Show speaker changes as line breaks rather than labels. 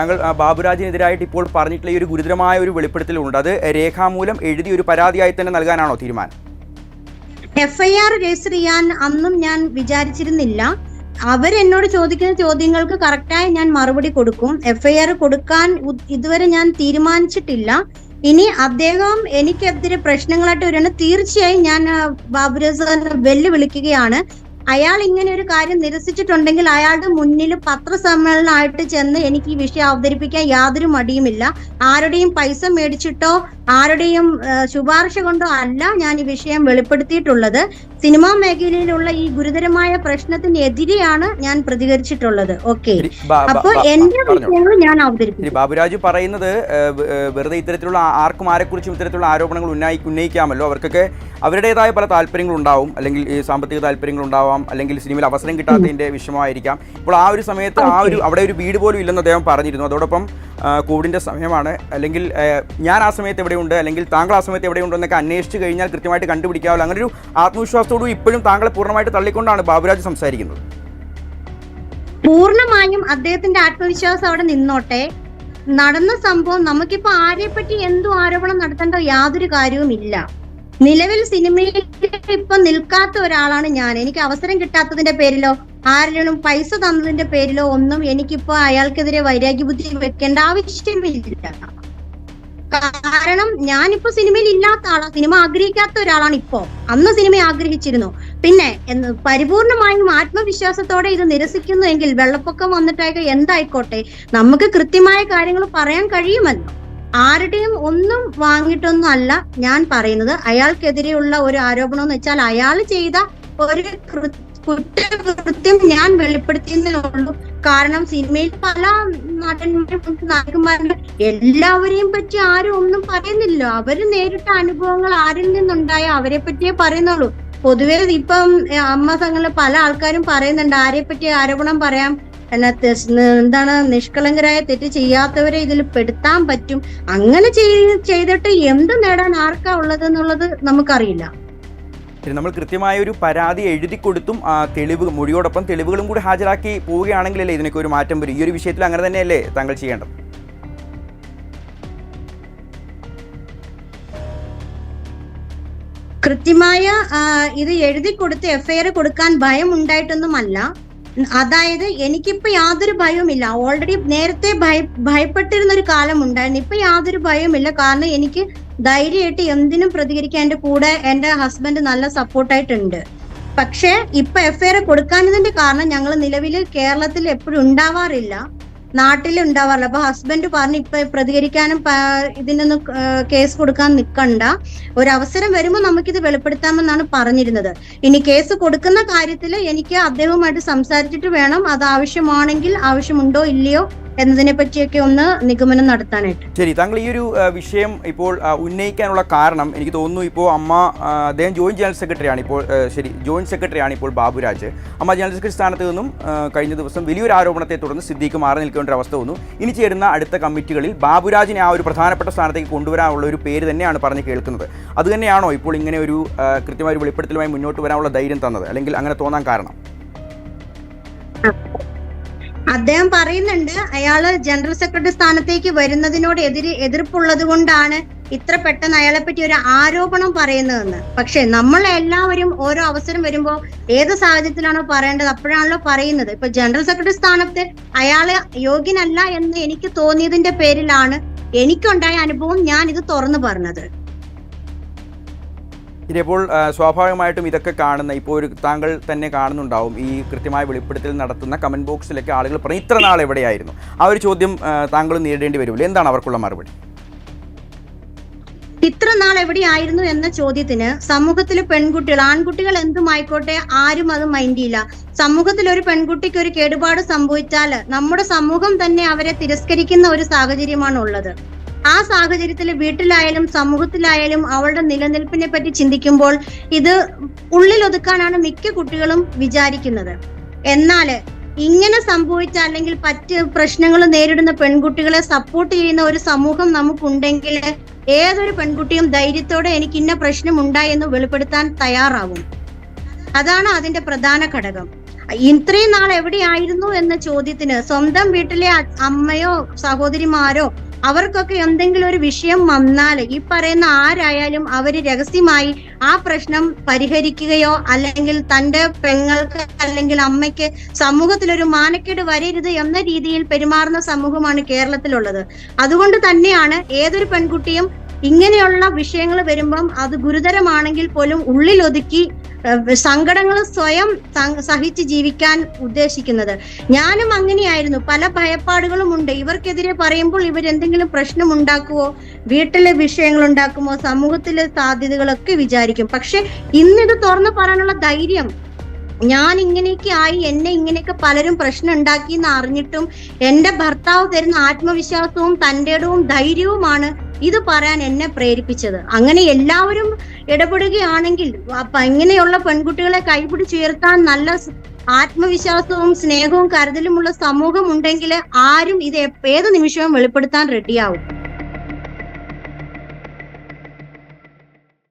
താങ്കൾ ബാബുരാജിനെതിരായിട്ട് ഇപ്പോൾ പറഞ്ഞിട്ടുള്ള ഈ ഒരു ഗുരുതരമായ ഒരു വെളിപ്പെടുത്തലുണ്ട്. അത് രേഖാമൂലം എഴുതി ഒരു പരാതിയായി തന്നെ നൽകാനാണോ തീരുമാനം?
FIR രജിസ്റ്റർ ചെയ്യാൻ അന്നും ഞാൻ വിചാരിച്ചിരുന്നില്ല. അവരെന്നോട് ചോദിക്കുന്ന ചോദ്യങ്ങൾക്ക് കറക്റ്റായി ഞാൻ മറുപടി കൊടുക്കും. FIR കൊടുക്കാൻ ഇതുവരെ ഞാൻ തീരുമാനിച്ചിട്ടില്ല. ഇനി അദ്ദേഹം എനിക്കെതിരെ പ്രശ്നങ്ങളായിട്ട് വരികയാണ്, തീർച്ചയായും ഞാൻ ബാബുരാജ് വെല്ലുവിളിക്കുകയാണ്. അയാൾ ഇങ്ങനെ ഒരു കാര്യം നിരസിച്ചിട്ടുണ്ടെങ്കിൽ അയാളുടെ മുന്നിൽ പത്രസമ്മേളനമായിട്ട് ചെന്ന് എനിക്ക് ഈ വിഷയം അവതരിപ്പിക്കാൻ യാതൊരു മടിയുമില്ല. ആരുടെയും പൈസ മേടിച്ചിട്ടോ ആരുടെയും ശുപാർശ കൊണ്ടോ അല്ല ഞാൻ ഈ വിഷയം വെളിപ്പെടുത്തിയിട്ടുള്ളത്. സിനിമാ മേഖലയിലുള്ള ഈ ഗുരുതരമായ പ്രശ്നത്തിനെതിരെയാണ് ഞാൻ പ്രതികരിച്ചിട്ടുള്ളത്. ഓക്കെ, അപ്പൊ എന്റെ വിഷയങ്ങൾ ഞാൻ അവതരിപ്പിക്കും.
ബാബുരാജ് പറയുന്നത് വെറുതെ ഇത്തരത്തിലുള്ള ആർക്കും ആരെക്കുറിച്ചും ഇത്തരത്തിലുള്ള ആരോപണങ്ങൾ ഉന്നയിക്കാമല്ലോ, അവർക്കൊക്കെ അവരുടേതായ പല താല്പര്യങ്ങൾ ഉണ്ടാവും, അല്ലെങ്കിൽ സാമ്പത്തിക താല്പര്യങ്ങൾ ഉണ്ടാവാം, അല്ലെങ്കിൽ സിനിമയിൽ അവസരം കിട്ടാത്തതിന്റെ വിഷമമായിരിക്കാം. ഇപ്പോൾ ആ ഒരു സമയത്ത് അവിടെ ഒരു വീട് പോലും ഇല്ലെന്ന് അദ്ദേഹം പറഞ്ഞിരുന്നു. അതോടൊപ്പം കോവിഡിന്റെ സമയമാണ്, അല്ലെങ്കിൽ ഞാൻ ആ സമയത്ത് എവിടെയുണ്ട്, അല്ലെങ്കിൽ താങ്കൾ ആ സമയത്ത് എവിടെയുണ്ട് എന്നൊക്കെ അന്വേഷിച്ച് കഴിഞ്ഞാൽ കൃത്യമായിട്ട് കണ്ടുപിടിക്കാമല്ലോ. അങ്ങനെ ഒരു ആത്മവിശ്വാസത്തോടും ഇപ്പോഴും താങ്കളെ പൂർണ്ണമായിട്ട് തള്ളിക്കൊണ്ടാണ് ബാബുരാജ് സംസാരിക്കുന്നത്.
പൂർണ്ണമായും അദ്ദേഹത്തിന്റെ ആത്മവിശ്വാസം അവിടെ നിന്നോട്ടെ. നടന്ന സംഭവം നമുക്കിപ്പോ ആരെപ്പറ്റി എന്തും ആരോപണം നടത്തേണ്ട യാതൊരു കാര്യവുമില്ല. നിലവിൽ സിനിമയിൽ ഇപ്പൊ നിൽക്കാത്ത ഒരാളാണ് ഞാൻ. എനിക്ക് അവസരം കിട്ടാത്തതിന്റെ പേരിലോ ആരെങ്കിലും പൈസ തന്നതിന്റെ പേരിലോ ഒന്നും എനിക്കിപ്പോ അയാൾക്കെതിരെ വൈരാഗ്യബുദ്ധി വെക്കേണ്ട ആവശ്യമില്ല. കാരണം ഞാനിപ്പോ സിനിമയിൽ ഇല്ലാത്ത ആളാണ്, സിനിമ ആഗ്രഹിക്കാത്ത ഒരാളാണ് ഇപ്പോ. അന്ന് സിനിമ ആഗ്രഹിച്ചിരുന്നു. പിന്നെ പരിപൂർണമായും ആത്മവിശ്വാസത്തോടെ ഇത് നിരസിക്കുന്നു എങ്കിൽ വെള്ളപ്പൊക്കം വന്നിട്ടായിക്കോ എന്തായിക്കോട്ടെ, നമുക്ക് കൃത്യമായ കാര്യങ്ങൾ പറയാൻ കഴിയുമല്ലോ. ആരുടെയും ഒന്നും വാങ്ങിയിട്ടൊന്നും അല്ല ഞാൻ പറയുന്നത്. അയാൾക്കെതിരെയുള്ള ഒരു ആരോപണം എന്ന് വെച്ചാൽ അയാൾ ചെയ്ത ഒരു കുറ്റകൃത്യം ഞാൻ വെളിപ്പെടുത്തിയെന്നേ ഉള്ളൂ. കാരണം സിനിമയിൽ പല നടന്മാരും നായകന്മാരും എല്ലാവരെയും പറ്റി ആരും ഒന്നും പറയുന്നില്ല. അവര് നേരിട്ട അനുഭവങ്ങൾ ആരിൽ നിന്നുണ്ടായ അവരെ പറ്റിയേ പറയുന്നുള്ളൂ. പൊതുവെ ഇപ്പം അമ്മ സംഘങ്ങളിലെ പല ആൾക്കാരും പറയുന്നുണ്ട് ആരെ പറ്റി ആരോപണം പറയാം, എന്താണ് നിഷ്കളങ്കരായ തെറ്റ് ചെയ്യാത്തവരെ ഇതിൽ പെടുത്താൻ പറ്റും. അങ്ങനെ ചെയ്തിട്ട് എന്ത് നേടാൻ ആർക്കാ ഉള്ളത് എന്നുള്ളത് നമുക്കറിയില്ല.
നമ്മൾ കൃത്യമായ ഒരു പരാതി എഴുതി കൊടുത്തും തെളിവ് മൊഴിയോടൊപ്പം തെളിവുകളും കൂടി ഹാജരാക്കി പോവുകയാണെങ്കിലല്ലേ ഇതിനൊക്കെ ഒരു മാറ്റം വരും. ഈ ഒരു വിഷയത്തിൽ അങ്ങനെ തന്നെയല്ലേ താങ്കൾ ചെയ്യേണ്ടത്?
കൃത്യമായ ഇത് എഴുതി കൊടുത്ത് FIR കൊടുക്കാൻ ഭയം ഉണ്ടായിട്ടൊന്നുമല്ല. അതായത് എനിക്കിപ്പോ യാതൊരു ഭയവുമില്ല. ഓൾറെഡി നേരത്തെ ഭയപ്പെട്ടിരുന്ന ഒരു കാലം ഉണ്ടായിരുന്നു. ഇപ്പൊ യാതൊരു ഭയവുമില്ല. കാരണം എനിക്ക് ധൈര്യമായിട്ട് എന്തിനും പ്രതികരിക്കാൻ എന്റെ കൂടെ എന്റെ ഹസ്ബൻഡ് നല്ല സപ്പോർട്ടായിട്ടുണ്ട്. പക്ഷെ ഇപ്പൊ FIR കൊടുക്കാനതിന്റെ കാരണം ഞങ്ങൾ നിലവിൽ കേരളത്തിൽ എപ്പോഴും ഉണ്ടാവാറില്ല, നാട്ടിൽ ഉണ്ടാവാറില്ല. അപ്പൊ ഹസ്ബൻഡ് പറഞ്ഞു ഇപ്പൊ പ്രതികരിക്കാനും ഇതിനൊന്നും കേസ് കൊടുക്കാൻ നിൽക്കണ്ട, ഒരു അവസരം വരുമ്പോൾ നമുക്കിത് വെളിപ്പെടുത്താമെന്നാണ് പറഞ്ഞിരുന്നത്. ഇനി കേസ് കൊടുക്കുന്ന കാര്യത്തിൽ എനിക്ക് അദ്ദേഹവുമായിട്ട് സംസാരിച്ചിട്ട് വേണം അത് ആവശ്യമാണെങ്കിൽ ആവശ്യമുണ്ടോ ഇല്ലയോ എന്നതിനെ പറ്റിയൊക്കെ ഒന്ന് നിഗമനം നടത്താനായിട്ട്.
ശരി, താങ്കൾ ഈ ഒരു വിഷയം ഇപ്പോൾ ഉന്നയിക്കാനുള്ള കാരണം എനിക്ക് തോന്നുന്നു, ഇപ്പോൾ അദ്ദേഹം ജോയിന്റ് ജനറൽ സെക്രട്ടറിയാണ് ഇപ്പോൾ. ജോയിന്റ് സെക്രട്ടറിയാണ് ഇപ്പോൾ ബാബുരാജ്. അമ്മ ജനറൽ സെക്രട്ടറി സ്ഥാനത്ത് നിന്നും കഴിഞ്ഞ ദിവസം വലിയൊരു ആരോപണത്തെ തുടർന്ന് സിദ്ദീഖ് മാറി നിൽക്കേണ്ട ഒരു അവസ്ഥ വന്നു. ഇനി ചേരുന്ന അടുത്ത കമ്മിറ്റികളിൽ ബാബുരാജിനെ ആ ഒരു പ്രധാനപ്പെട്ട സ്ഥാനത്തേക്ക് കൊണ്ടുവരാനുള്ള ഒരു പേര് തന്നെയാണ് പറഞ്ഞ് കേൾക്കുന്നത്. അതുതന്നെയാണോ ഇപ്പോൾ ഇങ്ങനെ ഒരു കൃത്യമായ ഒരു വെളിപ്പെടുത്തലുമായി മുന്നോട്ട് വരാനുള്ള ധൈര്യം തന്നത്, അല്ലെങ്കിൽ അങ്ങനെ തോന്നാൻ കാരണം?
അദ്ദേഹം പറയുന്നുണ്ട് അയാള് ജനറൽ സെക്രട്ടറി സ്ഥാനത്തേക്ക് വരുന്നതിനോട് എതിർപ്പുള്ളത് കൊണ്ടാണ് ഇത്ര പെട്ടെന്ന് അയാളെ പറ്റി ഒരു ആരോപണം പറയുന്നതെന്ന്. പക്ഷെ നമ്മൾ എല്ലാവരും ഓരോ അവസരം വരുമ്പോ ഏത് സാഹചര്യത്തിലാണോ പറയേണ്ടത് അപ്പോഴാണല്ലോ പറയുന്നത്. ഇപ്പൊ ജനറൽ സെക്രട്ടറി സ്ഥാനത്ത് അയാള് യോഗ്യനല്ല എന്ന് എനിക്ക് തോന്നിയതിന്റെ പേരിലാണ് എനിക്കുണ്ടായ അനുഭവം ഞാൻ ഇത് തുറന്നു പറഞ്ഞത്.
ഇനിയിപ്പോൾ സ്വാഭാവികമായിട്ടും ഇതൊക്കെ കാണുന്ന ഇപ്പോൾ താങ്കൾ തന്നെ കാണുന്നുണ്ടാവും, ഈ കൃത്യമായ വെളിപ്പെടുത്തൽ നടത്തുന്ന കമന്റ് ബോക്സിലൊക്കെ ആളുകൾ പറയും ഇത്ര നാൾ എവിടെയായിരുന്നു. ആ ഒരു ചോദ്യം താങ്കൾ നേരിടേണ്ടി വരുമല്ലോ, എന്താണ് അവർക്കുള്ള മറുപടി?
ഇത്ര നാൾ എവിടെയായിരുന്നു എന്ന ചോദ്യത്തിന് സമൂഹത്തിലെ പെൺകുട്ടികൾ ആൺകുട്ടികൾ എന്തുമായിക്കോട്ടെ ആരും അത് മൈൻഡ് ചെയ്യില്ല. സമൂഹത്തിൽ ഒരു പെൺകുട്ടിക്ക് ഒരു കേടുപാട് സംഭവിച്ചാൽ നമ്മുടെ സമൂഹം തന്നെ അവരെ തിരസ്കരിക്കുന്ന ഒരു സാഹചര്യമാണ് ഉള്ളത്. ആ സാഹചര്യത്തിൽ വീട്ടിലായാലും സമൂഹത്തിലായാലും അവളുടെ നിലനിൽപ്പിനെ പറ്റി ചിന്തിക്കുമ്പോൾ ഇത് ഉള്ളിലൊതുക്കാനാണ് മിക്ക കുട്ടികളും വിചാരിക്കുന്നത്. എന്നാൽ ഇങ്ങനെ സംഭവിച്ച അല്ലെങ്കിൽ പ്രശ്നങ്ങൾ നേരിടുന്ന പെൺകുട്ടികളെ സപ്പോർട്ട് ചെയ്യുന്ന ഒരു സമൂഹം നമുക്കുണ്ടെങ്കിൽ ഏതൊരു പെൺകുട്ടിയും ധൈര്യത്തോടെ എനിക്ക് ഇന്ന പ്രശ്നം ഉണ്ടായെന്ന് വെളിപ്പെടുത്താൻ തയ്യാറാവും. അതാണ് അതിന്റെ പ്രധാന ഘടകം. ഇത്രയും നാൾ എവിടെയായിരുന്നു എന്ന ചോദ്യത്തിന് സ്വന്തം വീട്ടിലെ അമ്മയോ സഹോദരിമാരോ അവർക്കൊക്കെ എന്തെങ്കിലും ഒരു വിഷയം വന്നാൽ ഈ പറയുന്ന ആരായാലും അവര് രഹസ്യമായി ആ പ്രശ്നം പരിഹരിക്കുകയോ അല്ലെങ്കിൽ തന്റെ പെങ്ങൾക്ക് അല്ലെങ്കിൽ അമ്മയ്ക്ക് സമൂഹത്തിലൊരു മാനക്കേട് വരരുത് എന്ന രീതിയിൽ പെരുമാറുന്ന സമൂഹമാണ് കേരളത്തിലുള്ളത്. അതുകൊണ്ട് തന്നെയാണ് ഏതൊരു പെൺകുട്ടിയും ഇങ്ങനെയുള്ള വിഷയങ്ങൾ വരുമ്പം അത് ഗുരുതരമാണെങ്കിൽ പോലും ഉള്ളിലൊതുക്കി സങ്കടങ്ങൾ സ്വയം സഹിച്ച് ജീവിക്കാൻ ഉദ്ദേശിക്കുന്നത്. ഞാനും അങ്ങനെയായിരുന്നു. പല ഭയപ്പാടുകളും ഉണ്ട്. ഇവർക്കെതിരെ പറയുമ്പോൾ ഇവരെന്തെങ്കിലും പ്രശ്നം ഉണ്ടാക്കുവോ, വീട്ടിലെ വിഷയങ്ങൾ ഉണ്ടാക്കുമോ, സമൂഹത്തിലെ സാധ്യതകളൊക്കെ വിചാരിക്കും. പക്ഷെ ഇന്നിത് തുറന്നു പറയാനുള്ള ധൈര്യം, ഞാൻ ഇങ്ങനെയൊക്കെ ആയി, എന്നെ ഇങ്ങനെയൊക്കെ പലരും പ്രശ്നം ഉണ്ടാക്കി എന്ന് അറിഞ്ഞിട്ടും എന്റെ ഭർത്താവ് തരുന്ന ആത്മവിശ്വാസവും തന്റേടവും ധൈര്യവുമാണ് ഇത് പറയാൻ എന്നെ പ്രേരിപ്പിച്ചത്. അങ്ങനെ എല്ലാവരും ഇടപെടുകയാണെങ്കിൽ ഇങ്ങനെയുള്ള പെൺകുട്ടികളെ കൈപിടിച്ചുയർത്താൻ നല്ല ആത്മവിശ്വാസവും സ്നേഹവും കരുതലുമുള്ള സമൂഹം ഉണ്ടെങ്കിൽ ആരും ഇത് ഏത് നിമിഷവും വെളിപ്പെടുത്താൻ റെഡിയാവും.